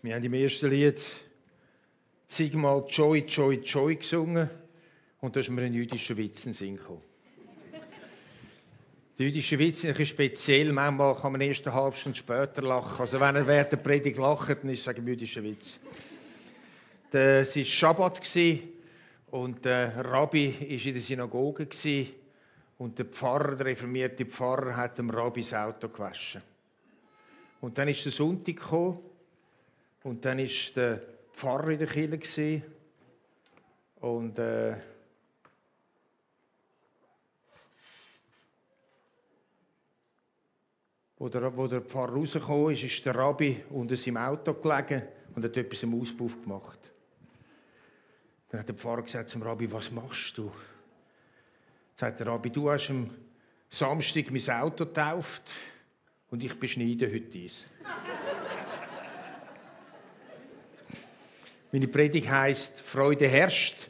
Wir haben im ersten Lied zigmal Joy, Joy, Joy gesungen und da ist mir ein jüdischer Witz in den Sinn gekommen. Der jüdische Witz ist ein bisschen speziell. Manchmal kann man erst eine halbe Stunde später lachen. Also wenn er während der Predigt lacht, dann ist es ein jüdischer Witz. Es war Schabbat und der Rabbi war in der Synagoge und der Pfarrer, der reformierte Pfarrer, hat dem Rabbi das Auto gewaschen. Und dann ist der Sonntag gekommen und dann war der Pfarrer in der Kirche und wo der Pfarrer rausgekommen ist der Rabbi unter seinem Auto gelegen und hat etwas im Auspuff gemacht. Dann hat der Pfarrer gesagt zum Rabbi: «Was machst du?» Dann sagt der Rabbi: «Du hast am Samstag mein Auto getauft und ich beschneide heute dies.» Meine Predigt heisst «Freude herrscht».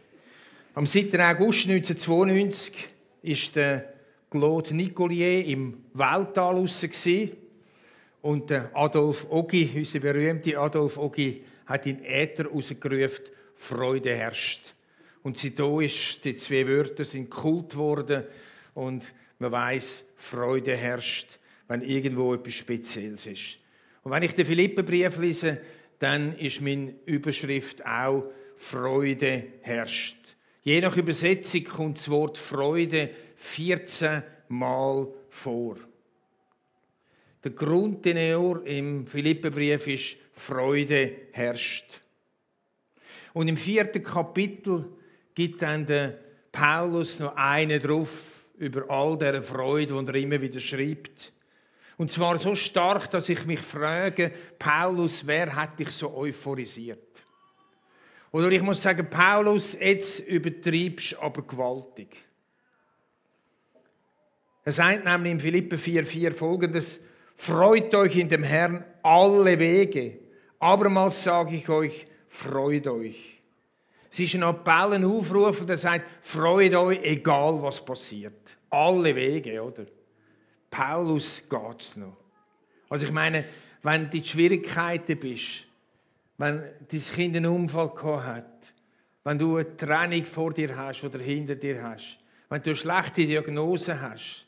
Am 7. August 1992 war der Claude Nicollier im Weltall draussen und der Adolf Ogi, unser berühmter Adolf Ogi, hat in Äther rausgerufen: «Freude herrscht». Und seitdem ist die zwei Wörter sind Kult geworden und man weiss, Freude herrscht, wenn irgendwo etwas Spezielles ist. Und wenn ich den Philipperbrief lese, dann ist meine Überschrift auch «Freude herrscht». Je nach Übersetzung kommt das Wort Freude 14 Mal vor. Der Grundtenor im Philipperbrief ist «Freude herrscht». Und im 4. Kapitel gibt dann der Paulus noch einen drauf über all diese Freude, die er immer wieder schreibt. Und zwar so stark, dass ich mich frage: Paulus, wer hat dich so euphorisiert? Oder ich muss sagen: Paulus, jetzt übertreibst du aber gewaltig. Er sagt nämlich in Philipper 4,4 Folgendes: «Freut euch in dem Herrn alle Wege. Abermals sage ich euch, freut euch.» Es ist ein Appell, ein Aufruf, der sagt: freut euch, egal was passiert. Alle Wege, oder? Paulus geht's noch. Also ich meine, wenn du in Schwierigkeiten bist, wenn dein Kind einen Unfall gehabt hat, wenn du eine Trennung vor dir hast oder hinter dir hast, wenn du eine schlechte Diagnose hast,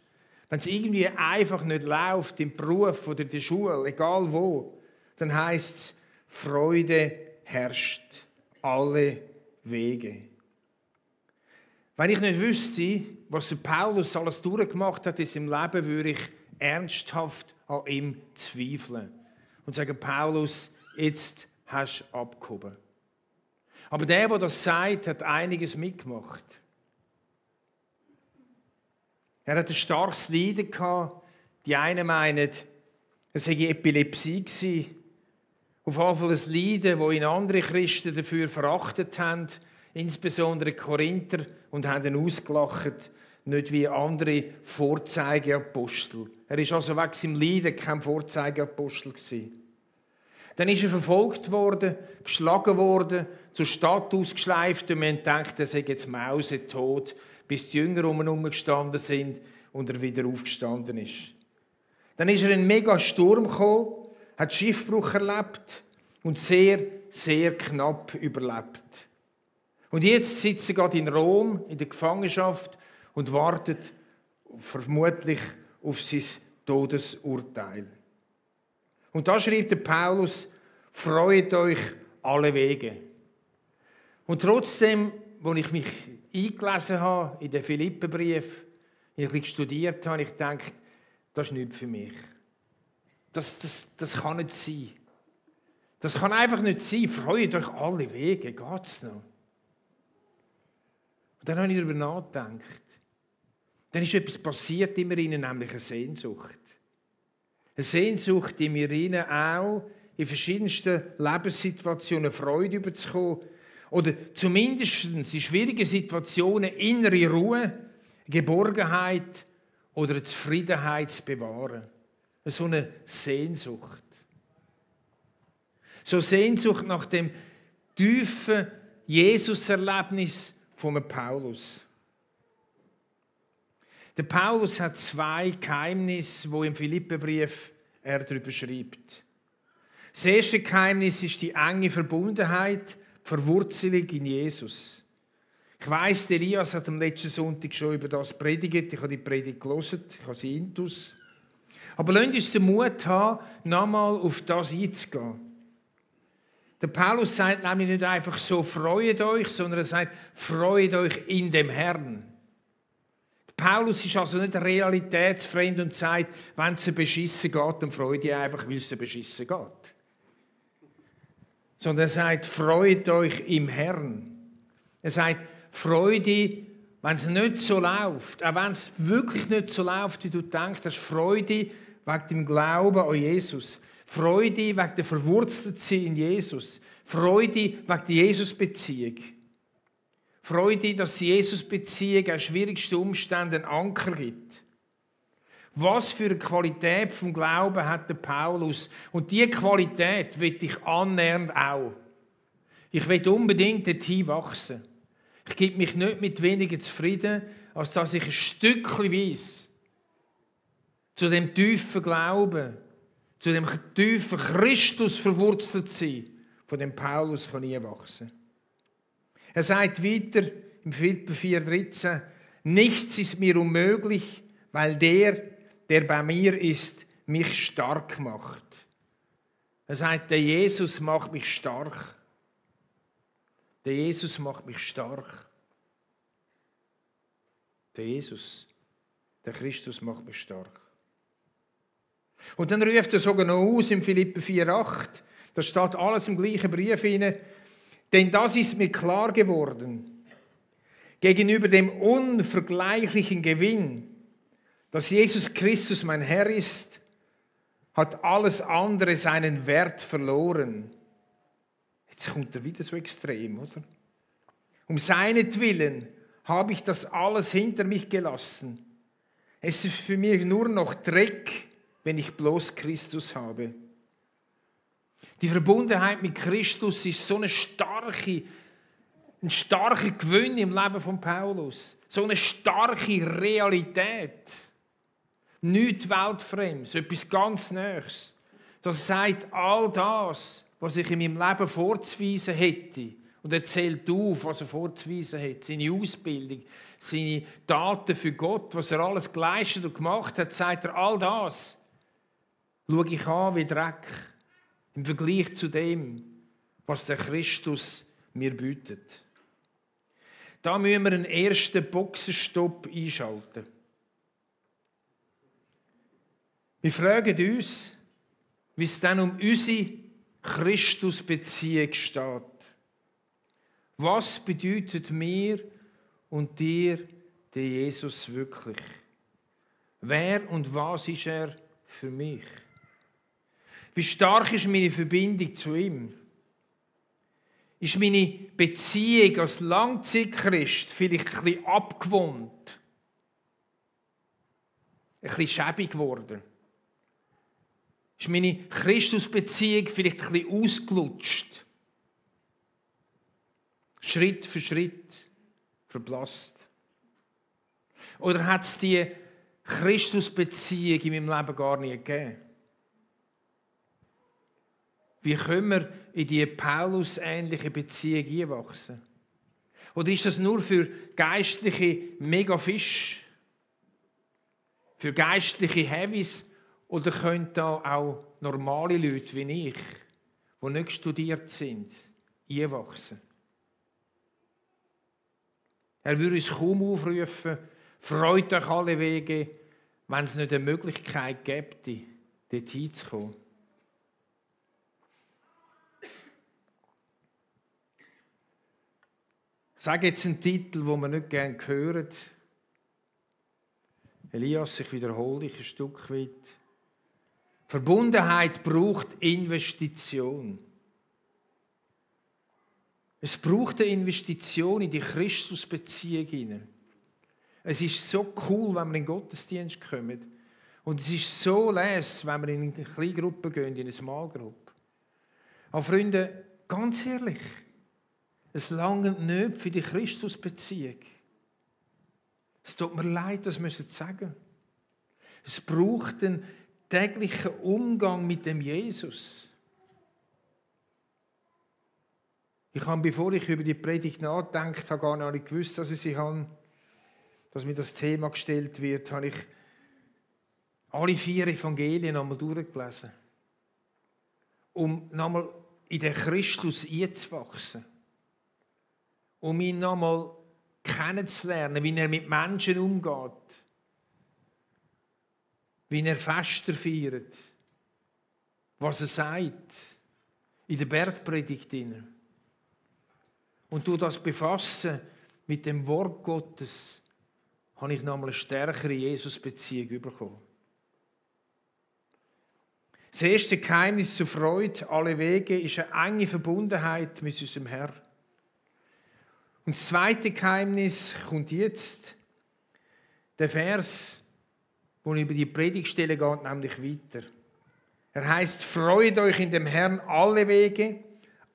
wenn es irgendwie einfach nicht läuft im Beruf oder in der Schule, egal wo, dann heisst es: Freude herrscht alle Wege. Wenn ich nicht wüsste, was der Paulus alles durchgemacht hat in seinem Leben, würde ich ernsthaft an ihm zweifeln und sagen: Paulus, jetzt hast du abgehoben. Aber der das sagt, hat einiges mitgemacht. Er hat ein starkes Leiden gehabt. Die einen meinen, es sei Epilepsie gewesen. Auf jeden Fall ein Leiden, das ihn andere Christen dafür verachtet haben, insbesondere Korinther, und haben ihn ausgelacht, nicht wie andere Vorzeigeapostel. Er war also wegen seinem Leiden kein Vorzeigeapostel gewesen. Dann ist er verfolgt worden, geschlagen worden, zur Stadt ausgeschleift und man denkt, er sei jetzt mausetot, bis die Jünger herumgestanden sind und er wieder aufgestanden ist. Dann ist er in einen mega Sturm gekommen, hat Schiffbruch erlebt und sehr, sehr knapp überlebt. Und jetzt sitzt er gerade in Rom in der Gefangenschaft und wartet vermutlich auf sein Todesurteil. Und da schreibt der Paulus: «Freut euch alle Wege.» Und trotzdem, als ich mich eingelesen habe in den Philipperbrief, ich ein bisschen studiert habe, ich gedacht, das ist nichts für mich. Das kann nicht sein. Das kann einfach nicht sein. Freut euch alle Wege. Geht's noch? Und dann habe ich darüber nachgedacht. Dann ist etwas passiert in mir, nämlich eine Sehnsucht. Eine Sehnsucht in mir auch, in verschiedensten Lebenssituationen Freude überzukommen. Oder zumindest in schwierigen Situationen innere Ruhe, Geborgenheit oder eine Zufriedenheit zu bewahren. So eine Sehnsucht. So Sehnsucht nach dem tiefen Jesus-Erlebnis von Paulus. Der Paulus hat 2 Geheimnisse, wo im Philipperbrief er darüber schreibt. Das erste Geheimnis ist die enge Verbundenheit, die Verwurzelung in Jesus. Ich weiss, Elias hat am letzten Sonntag schon über das predigt. Ich habe die Predigt gelesen, ich habe sie intus. Aber lasst uns den Mut haben, nochmal auf das einzugehen. Der Paulus sagt nämlich nicht einfach so, freut euch, sondern er sagt, freut euch in dem Herrn. Paulus ist also nicht realitätsfremd und sagt, wenn es beschissen geht, dann freut ihr einfach, weil es beschissen geht. Sondern er sagt, freut euch im Herrn. Er sagt, Freude, wenn es nicht so läuft, auch wenn es wirklich nicht so läuft, wie du denkst, das ist Freude wegen dem Glauben an Jesus. Freude wegen der Verwurzeltsein in Jesus. Freude wegen der Jesus-Beziehung. Freude, dass die Jesus-Beziehung an schwierigsten Umständen einen Anker gibt. Was für eine Qualität vom Glauben hat der Paulus? Und diese Qualität will ich annähernd auch. Ich will unbedingt dorthin wachsen. Ich gebe mich nicht mit weniger zufrieden, als dass ich ein Stückchen weiss, zu dem tiefen Glauben, zu dem tiefen Christus verwurzelt sein, von dem Paulus kann nie wachsen. Er sagt weiter im Philipper 4,13, nichts ist mir unmöglich, weil der bei mir ist, mich stark macht. Er sagt, der Jesus macht mich stark. Der Jesus macht mich stark. Der Jesus, der Christus macht mich stark. Und dann ruft er sogar noch aus im Philipper 4,8. Da steht alles im gleichen Brief hinein. Denn das ist mir klar geworden. Gegenüber dem unvergleichlichen Gewinn, dass Jesus Christus mein Herr ist, hat alles andere seinen Wert verloren. Jetzt kommt er wieder so extrem, oder? Um seinetwillen habe ich das alles hinter mich gelassen. Es ist für mich nur noch Dreck, wenn ich bloß Christus habe. Die Verbundenheit mit Christus ist so ein starker Gewinn im Leben von Paulus. So eine starke Realität. Nichts Weltfremdes, etwas ganz Neues. Das sagt, all das, was ich in meinem Leben vorzuweisen hätte, und er zählt auf, was er vorzuweisen hat, seine Ausbildung, seine Taten für Gott, was er alles geleistet und gemacht hat, sagt er, all das schaue ich an wie Dreck im Vergleich zu dem, was der Christus mir bietet. Da müssen wir einen ersten Boxenstopp einschalten. Wir fragen uns, wie es dann um unsere Christusbeziehung steht. Was bedeutet mir und dir der Jesus wirklich? Wer und was ist er für mich? Wie stark ist meine Verbindung zu ihm? Ist meine Beziehung als Langzeitchrist vielleicht ein bisschen abgewohnt? Ein bisschen schäbig geworden? Ist meine Christusbeziehung vielleicht ein bisschen ausgelutscht? Schritt für Schritt verblasst? Oder hat es die Christusbeziehung in meinem Leben gar nie gegeben? Wie können wir in diese Paulus-ähnliche Beziehung einwachsen? Oder ist das nur für geistliche Megafisch? Für geistliche Heavies? Oder können da auch normale Leute wie ich, die nicht studiert sind, einwachsen? Er würde uns kaum aufrufen, freut euch alle Wege, wenn es nicht eine Möglichkeit gäbe, dort hinzukommen. Ich sage jetzt einen Titel, den man nicht gerne hört. Elias, ich wiederhole dich ein Stück weit. Verbundenheit braucht Investition. Es braucht eine Investition in die Christusbeziehung hinein. Es ist so cool, wenn wir in den Gottesdienst kommen. Und es ist so les, wenn wir in eine Kleingruppe gehen, in eine Small Group. Aber Freunde, ganz ehrlich, es langt nicht für die Christusbeziehung. Es tut mir leid, das müssen Sie sagen. Es braucht einen täglichen Umgang mit dem Jesus. Ich habe, bevor ich über die Predigt nachgedacht habe, gar noch nicht gewusst, dass ich sie habe, dass mir das Thema gestellt wird, habe ich alle 4 Evangelien nochmal durchgelesen, um nochmal in den Christus einzuwachsen, um ihn nochmal kennenzulernen, wie er mit Menschen umgeht, wie er Feste feiert, was er sagt in der Bergpredigt. Und durch das Befassen mit dem Wort Gottes habe ich nochmal eine stärkere Jesus-Beziehung bekommen. Das erste Geheimnis zur Freude alle Wege ist eine enge Verbundenheit mit unserem Herrn. Und das zweite Geheimnis kommt jetzt, der Vers, wo über die Predigtstelle geht, nämlich weiter. Er heißt: Freut euch in dem Herrn alle Wege.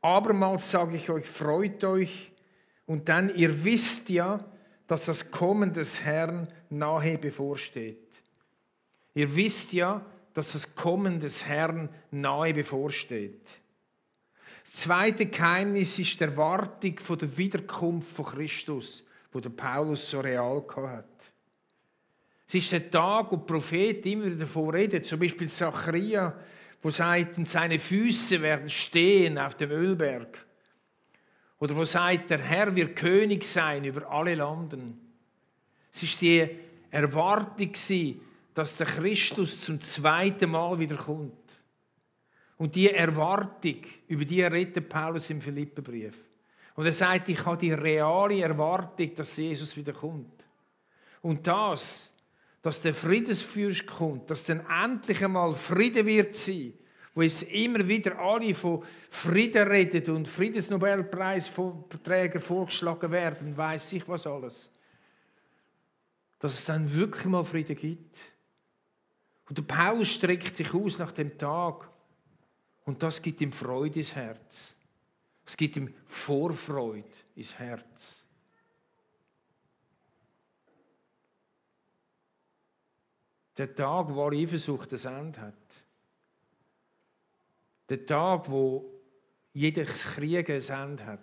Abermals sage ich euch, freut euch. Und dann, ihr wisst ja, dass das Kommen des Herrn nahe bevorsteht. Ihr wisst ja, dass das Kommen des Herrn nahe bevorsteht. Das zweite Geheimnis ist die Erwartung von der Wiederkunft von Christus, wo der Paulus so real hat. Es ist der Tag, wo die Propheten immer wieder davon reden, zum Beispiel Zacharia, wo sagt, und seine Füße werden stehen auf dem Ölberg. Oder wo sagt, der Herr wird König sein über alle Landen. Es ist die Erwartung, dass der Christus zum zweiten Mal wiederkommt. Und diese Erwartung, über die redet Paulus im Philipperbrief. Und er sagt, ich habe die reale Erwartung, dass Jesus wiederkommt. Und das, dass der Friedensfürst kommt, dass dann endlich einmal Frieden wird sein, wo jetzt immer wieder alle von Frieden reden und Friedensnobelpreisträger vorgeschlagen werden, weiss ich was alles. Dass es dann wirklich mal Frieden gibt. Und der Paulus streckt sich aus nach dem Tag und das gibt ihm Freude ins Herz. Es gibt ihm Vorfreude ins Herz. Der Tag, wo alle Eifersucht das Ende hat. Der Tag, wo jedes Krieg ein Ende hat.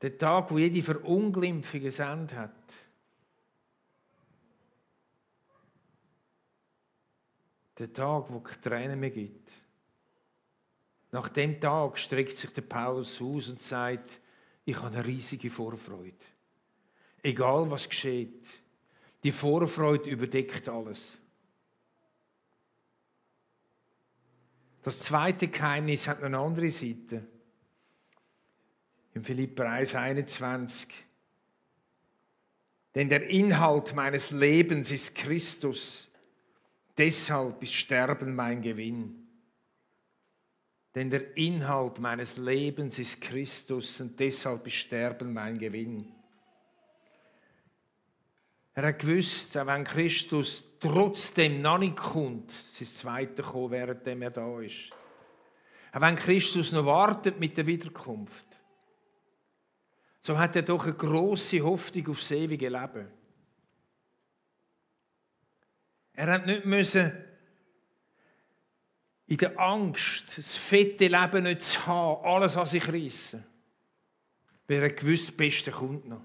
Der Tag, wo jede Verunglimpfung ein Ende hat. Der Tag, wo es Tränen mehr gibt. Nach dem Tag streckt sich der Paulus aus und sagt, ich habe eine riesige Vorfreude. Egal was geschieht, die Vorfreude überdeckt alles. Das zweite Geheimnis hat noch eine andere Seite. Im Philipper 1,21. Denn der Inhalt meines Lebens ist Christus. Deshalb ist Sterben mein Gewinn. Denn der Inhalt meines Lebens ist Christus und deshalb ist Sterben mein Gewinn. Er hat gewusst, auch wenn Christus trotzdem noch nicht kommt, sein Zweite kommen, währenddem er da ist. Auch wenn Christus noch wartet mit der Wiederkunft, so hat er doch eine grosse Hoffnung aufs ewige Leben. Er hat nicht müssen in der Angst, das fette Leben nicht zu haben, alles an sich reissen, weil er gewusst, das Beste kommt noch.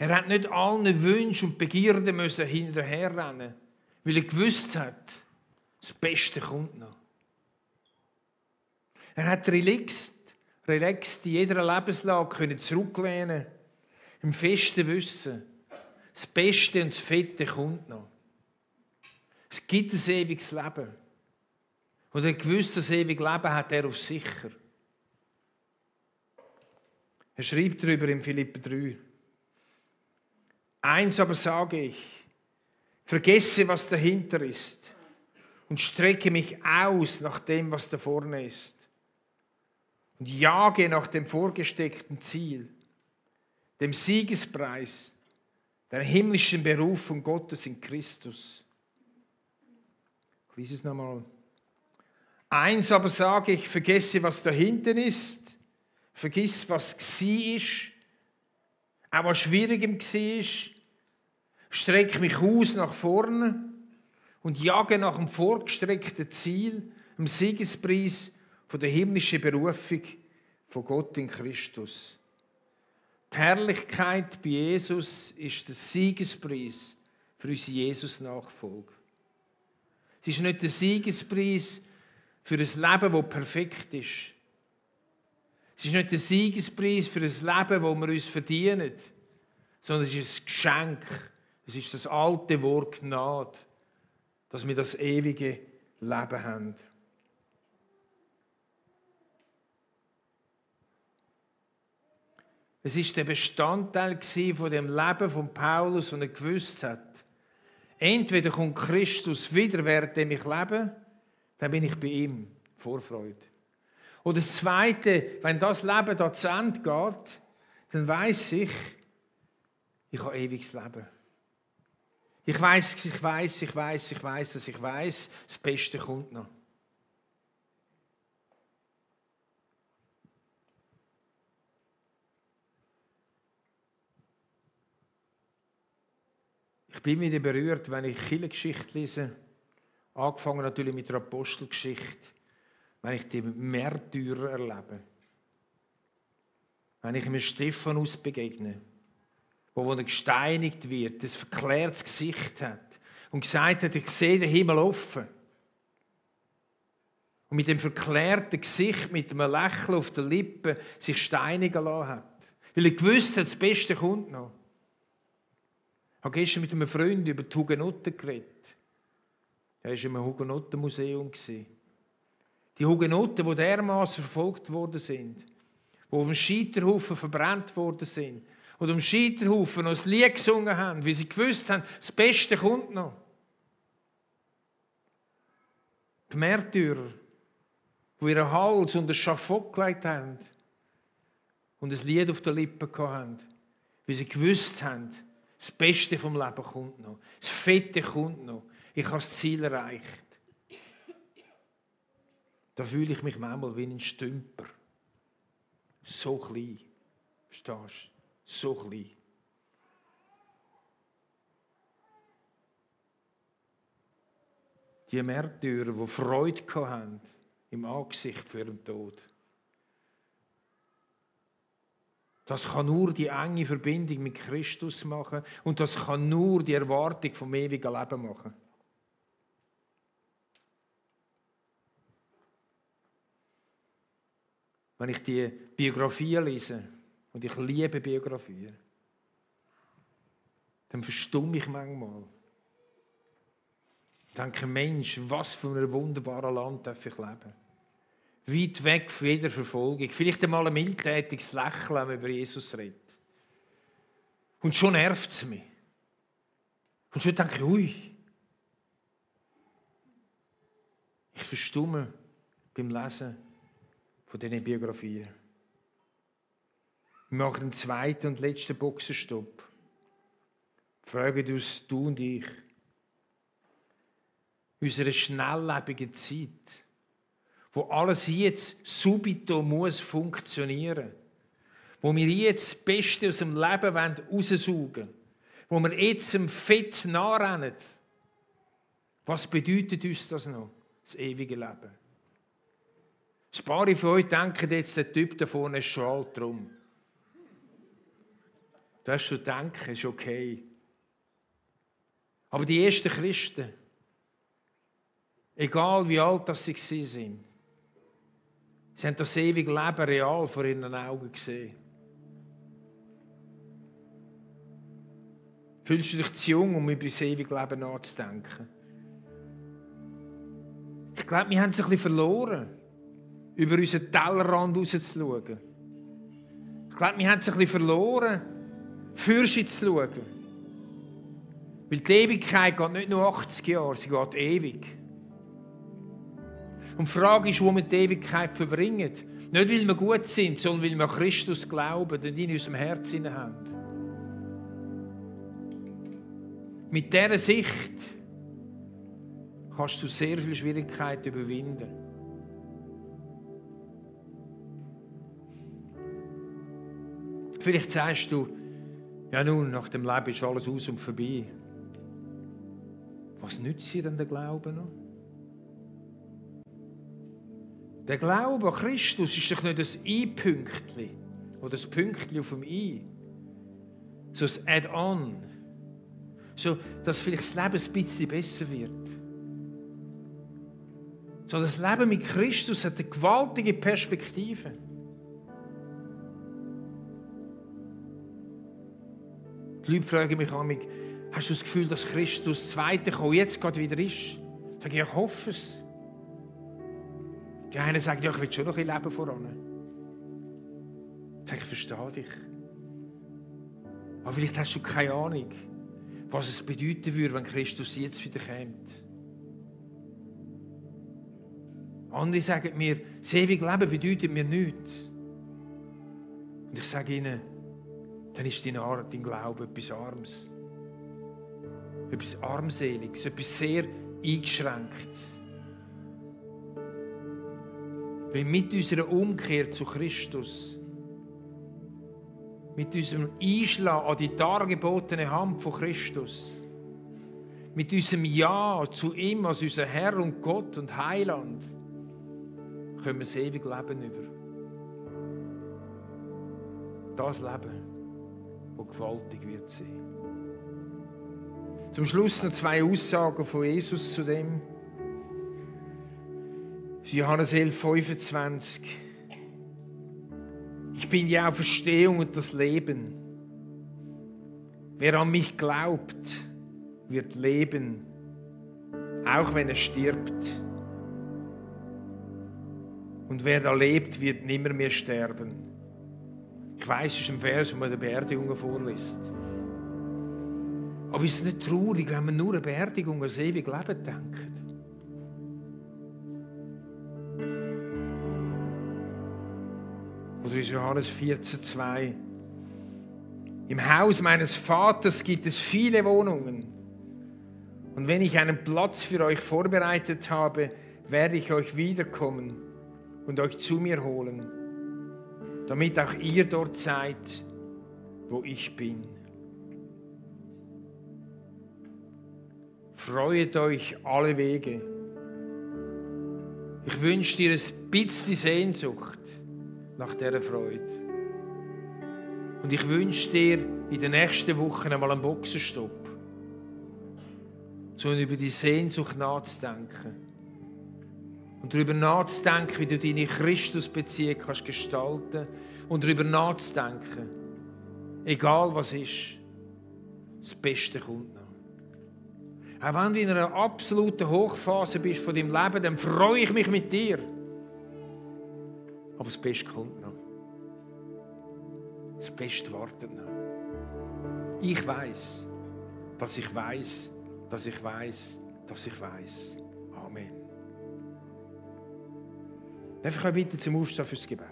Er hat nicht allen Wünschen und Begierden müssen hinterherrennen, weil er gewusst hat, das Beste kommt noch. Er hat relaxed in jeder Lebenslage zurücklehnen, im festen Wissen, das Beste und das Fette kommt noch. Es gibt ein ewiges Leben. Und er gewusst, das ewige Leben hat er auf sicher. Er schreibt darüber in Philipper 3. Eins aber sage ich, vergesse, was dahinter ist und strecke mich aus nach dem, was da vorne ist und jage nach dem vorgesteckten Ziel, dem Siegespreis, der himmlischen Berufung Gottes in Christus. Ich lese es nochmal. Eins aber sage ich, vergesse, was dahinten ist, vergiss, was gsi ist, auch was Schwierigem war, strecke mich aus nach vorne und jage nach dem vorgestreckten Ziel, Im Siegespreis von der himmlischen Berufung von Gott in Christus. Die Herrlichkeit bei Jesus ist der Siegespreis für unsere Jesus-Nachfolge. Es ist nicht der Siegespreis für ein Leben, das perfekt ist. Es ist nicht der Siegespreis für ein Leben, das wir uns verdienen, sondern es ist ein Geschenk. Es ist das alte Wort Gnade, dass wir das ewige Leben haben. Es ist der Bestandteil von dem Leben von Paulus, und er gewusst hat, entweder kommt Christus wieder, während ich lebe, dann bin ich bei ihm, Vorfreude. Oder das Zweite, wenn das Leben da zu Ende geht, dann weiss ich habe ewiges Leben. Ich weiss, dass ich weiss, das Beste kommt noch. Ich bin wieder berührt, wenn ich Kirchengeschichte lese, angefangen natürlich mit der Apostelgeschichte, wenn ich die Märtyrer erlebe, wenn ich einem Stephanus begegne, wo er gesteinigt wird, ein verklärtes Gesicht hat und gesagt hat, ich sehe den Himmel offen. Und mit dem verklärten Gesicht, mit einem Lächeln auf den Lippen sich steinigen lassen hat. Weil er gewusst hat, das Beste kommt noch. Ich habe gestern mit einem Freund über die Hugenotten geredet. Er war in einem Hugenottenmuseum. Die Hugenotten, die dermaßen verfolgt worden sind, die auf dem Scheiterhaufen verbrannt worden sind und am Scheiterhaufen noch ein Lied gesungen haben, weil sie gewusst haben, das Beste kommt noch. Die Märtyrer, die ihren Hals unter das Schafott gelegt haben und ein Lied auf den Lippen hatten, weil sie gewusst haben, das Beste vom Leben kommt noch. Das Fette kommt noch. Ich habe das Ziel erreicht. Da fühle ich mich manchmal wie ein Stümper. So klein. Verstehst du? So klein. Die Märtyrer, die Freude hatten im Angesicht vor ihrem Tod. Das kann nur die enge Verbindung mit Christus machen und das kann nur die Erwartung vom ewigen Leben machen. Wenn ich die Biografien lese, und ich liebe Biografien, dann verstumme ich manchmal. Ich denke, Mensch, was für ein wunderbares Land darf ich leben. Weit weg von jeder Verfolgung. Vielleicht einmal ein mildtätiges Lächeln, wenn man über Jesus redet. Und schon nervt es mich. Und schon denke ich, ui. Ich verstumme beim Lesen von diesen Biografien. Wir machen den zweiten und letzten Boxenstopp. Fragen uns, du und ich, in unserer schnelllebigen Zeit, wo alles jetzt subito muss funktionieren, wo wir jetzt das Beste aus dem Leben raussaugen wollen, wo wir jetzt dem Fett nachrennen. Was bedeutet uns das noch, das ewige Leben? Ein paar von euch denken jetzt, der Typ da vorne ist schon alt drum. Das schon denken, ist okay. Aber die ersten Christen, egal wie alt sie waren, sie haben das ewige Leben real vor ihren Augen gesehen. Fühlst du dich zu jung, um über das ewige Leben nachzudenken? Ich glaube, wir haben es ein bisschen verloren, über unseren Tellerrand rauszuschauen. Ich glaube, wir haben es ein bisschen verloren, für sie zu schauen. Weil die Ewigkeit geht nicht nur 80 Jahre, sie geht ewig. Und die Frage ist, wo wir die Ewigkeit verbringen. Nicht, weil wir gut sind, sondern weil wir an Christus glauben und in unserem Herzen haben. Mit dieser Sicht kannst du sehr viele Schwierigkeiten überwinden. Vielleicht sagst du, ja nun, nach dem Leben ist alles aus und vorbei. Was nützt dir denn der Glaube noch? Der Glaube an Christus ist doch nicht das I-Pünktchen oder das Pünktchen auf dem I, so ein Add-on, so dass vielleicht das Leben ein bisschen besser wird. So, das Leben mit Christus hat eine gewaltige Perspektive. Die Leute fragen mich manchmal, hast du das Gefühl, dass Christus das Zweite kommen jetzt gerade wieder ist? Ich sage, ich hoffe es. Die einen sagen, ja, ich will schon noch ein Leben voran. Ich sage, ich verstehe dich. Aber vielleicht hast du keine Ahnung, was es bedeuten würde, wenn Christus jetzt wieder kommt. Andere sagen mir, das ewige Leben bedeutet mir nichts. Und ich sage ihnen, dann ist dein Glaube etwas Armes. Etwas Armseliges, etwas sehr Eingeschränktes. Weil mit unserer Umkehr zu Christus, mit unserem Einschlagen an die dargebotene Hand von Christus, mit unserem Ja zu ihm als unser Herr und Gott und Heiland, können wir das ewige Leben über. Das Leben, das gewaltig wird sein. Zum Schluss noch 2 Aussagen von Jesus zu dem. Johannes 11,25. Ich bin die Auferstehung und das Leben. Wer an mich glaubt, wird leben, auch wenn er stirbt. Und wer da lebt, wird nimmer mehr sterben. Ich weiss, es ist ein Vers, den man der Beerdigung vorliest. Aber ist es nicht traurig, wenn man nur eine Beerdigung an das ewige Leben denkt? Oder in Johannes 14,2. Im Haus meines Vaters gibt es viele Wohnungen. Und wenn ich einen Platz für euch vorbereitet habe, werde ich euch wiederkommen und euch zu mir holen, damit auch ihr dort seid, wo ich bin. Freut euch alle Wege. Ich wünsche dir ein bisschen Sehnsucht nach dieser Freude. Und ich wünsche dir in den nächsten Wochen einmal einen Boxenstopp, um über die Sehnsucht nachzudenken. Und darüber nachzudenken, wie du deine Christusbeziehung kannst gestalten und darüber nachzudenken, egal was ist, das Beste kommt noch. Auch wenn du in einer absoluten Hochphase bist von deinem Leben, dann freue ich mich mit dir. Aber das Beste kommt noch. Das Beste wartet noch. Ich weiß, dass ich weiß, dass ich weiß, dass ich weiß. Amen. Darf ich euch bitten zum Aufstehen fürs Gebet?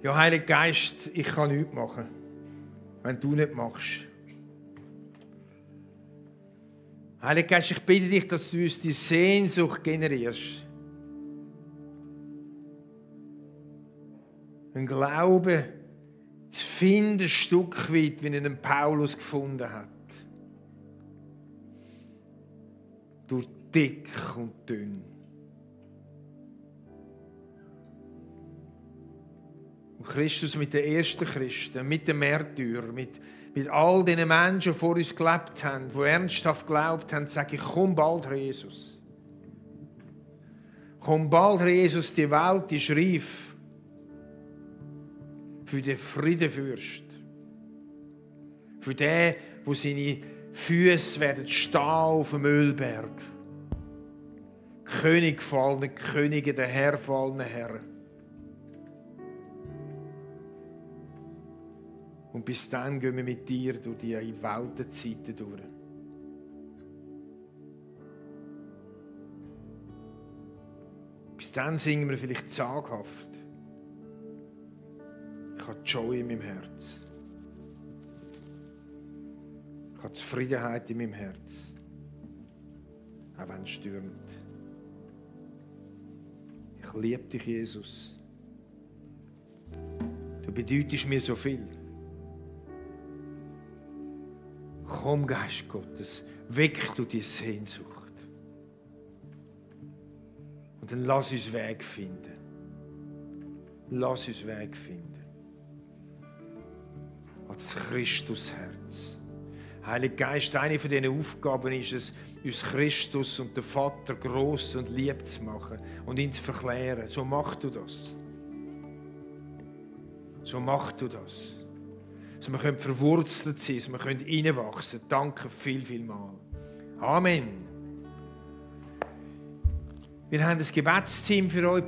Ja, Heiliger Geist, ich kann nichts machen, wenn du nicht machst. Heiliger Geist, ich bitte dich, dass du uns die Sehnsucht generierst. Ein Glaube zu finden, ein Stück weit, wie ihn den Paulus gefunden hat. Durch dick und dünn. Und Christus mit den ersten Christen, mit den Märtyrern, mit all den Menschen, die vor uns gelebt haben, die ernsthaft geglaubt haben, sage ich, komm bald, Herr Jesus. Komm bald, Herr Jesus, die Welt ist reif für den Friedenfürst. Für den, wo seine Füße werden stehen auf dem Ölberg. König gefallene Könige, der Herr gefallene Herren. Und bis dann gehen wir mit dir durch die Weltenzeiten durch. Bis dann singen wir vielleicht zaghaft. Ich habe Joy in meinem Herz. Ich habe Zufriedenheit in meinem Herz. Auch wenn es stürmt. Ich liebe dich, Jesus. Du bedeutest mir so viel. Komm, Geist Gottes, weck du die Sehnsucht. Und dann lass uns Weg finden. Lass uns Weg finden. An das Christusherz. Heiliger Geist, eine von diesen Aufgaben ist es, uns Christus und den Vater gross und lieb zu machen und ihn zu verklären. So mach du das. So mach du das. So wir können verwurzelt sein, so wir können reinwachsen. Danke vielmal. Amen. Wir haben ein Gebetsteam für euch.